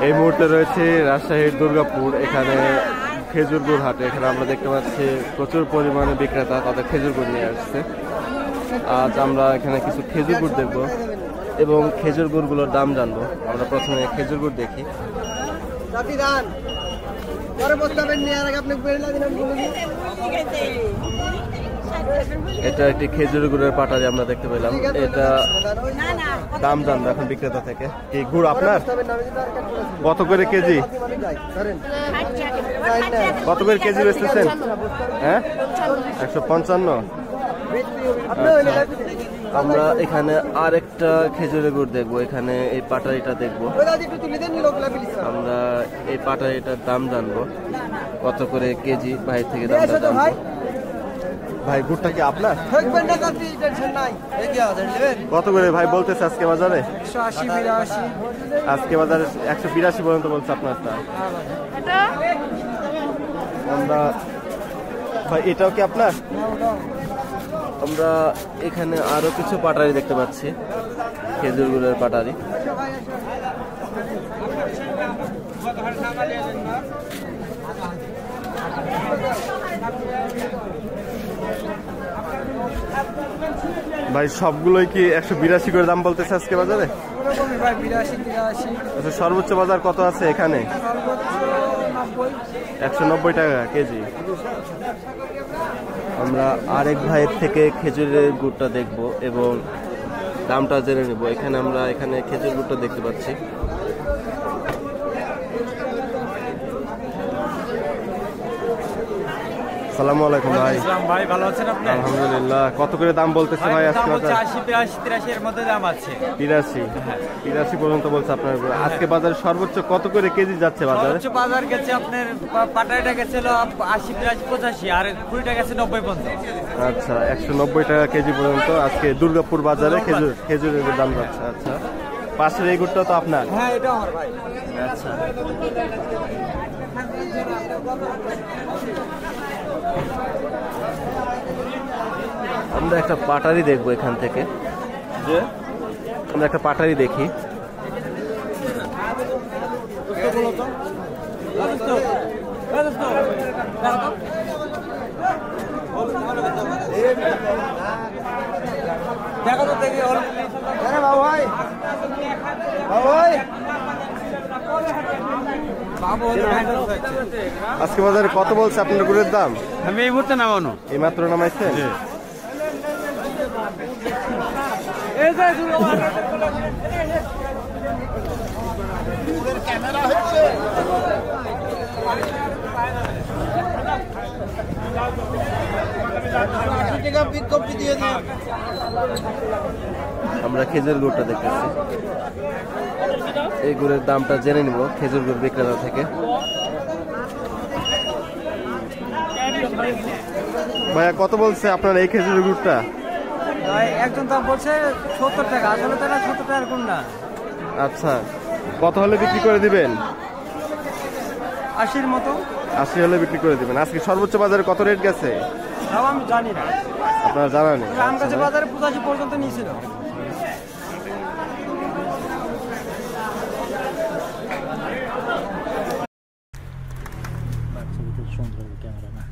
এই মুহূর্তে রয়েছে রাজশাহীর দুর্গাপুর। এখানে খেজুর গুড় হাটে। এখানে আমরা দেখতে পাচ্ছি প্রচুর পরিমাণে বিক্রেতা তাদের খেজুর গুড় নিয়ে আসছে। আজ আমরা এখানে কিছু খেজুর গুড় দেখবো এবং খেজুর গুড়গুলোর দাম জানবো। আমরা প্রথমে খেজুর গুড় দেখি। এটা একটি খেজুর গুড়ের পাটারি আমরা দেখতে পেলাম। এটা দাম জানবো এখন বিক্রেতা থেকে। এই গুড় আপনার কত করে কেজি? কত করে কেজি বেচতেছেন? হ্যাঁ, 155। আমরা এখানে আরেকটা খেজুরের গুড় দেখবো। এখানে এই পাটারিটা দেখবো। আমরা এই পাটারিটার দাম জানবো কত করে কেজি। ভাই থেকে দামটা জানবো। ভাই গুড়টা কি আপনার? কত করে ভাই বলতেছে আজকে বাজারে? 180 আজকে বাজারে 182 পর্যন্ত বলছে আপনারটা। আমরা ভাই এটাও কি আপনার? আমরা এখানে আরো কিছু পাটারি দেখতে পাচ্ছি, খেজুর গুড়ের পাটারি। ভাই সবগুলোই কি 182 করে দাম বলতেছে আজকে বাজারে? আচ্ছা, সর্বোচ্চ বাজার কত আছে এখানে? 190 টাকা কেজি। আমরা আরেক ভাইয়ের থেকে খেজুরের গুড়টা দেখব এবং দামটা জেনে নেব। এখানে আমরা খেজুর গুড়টা দেখতে পাচ্ছি। আসসালামু আলাইকুম ভাই। ভাই ভালো আছেন আপনি? আলহামদুলিল্লাহ। কত করে দাম বলতেছে ভাই আজকে? 80, 83 এর মধ্যে দাম আছে। 83 পর্যন্ত বলছে আপনার। আজকে বাজারে সর্বোচ্চ কত করে কেজি যাচ্ছে বাজারে? সর্বোচ্চ বাজার গেছে আপনার পাটাইটা গেছিল 80, 83, 85 আর কুড়িটা গেছে 90 পর্যন্ত। আচ্ছা, 190 টাকা কেজি পর্যন্ত আজকে দুর্গাপুর বাজারে খেজুরের দাম যাচ্ছে। আচ্ছা, পাশের এই গুড়টা তো আপনার? হ্যাঁ, এটা আমার ভাই। আচ্ছা, আমরা একটা পাটারি দেখবো এখান থেকে। আমরা একটা পাটারি দেখি। আজকে বাজারে কত বলছে আপনার গুড়ের দাম? আমি এই মুহূর্তে নামানো, এই মাত্র নামাইছেন? আমরা খেজুর গুড়টা দেখতেছি। এই গুড়ের দামটা জেনে নিব খেজুর গুড় বিক্রেতা থেকে। ভাইয়া কত বলছে আপনার এই খেজুর গুড়টা? একজন দাম বলছে 70 টাকা। আসলে তারা 70 টাকার গুণ না। আচ্ছা, কত হলে বিক্রি করে দিবেন? 80 মতো। 80 হলে বিক্রি করে দিবেন। আজকে সর্বোচ্চ বাজারে কত রেট গেছে? তাও আমি জানি না। আপনার জানা নেই? আমার কাছে বাজারে 85 পর্যন্ত নিয়েছিল। ক্যামেরা না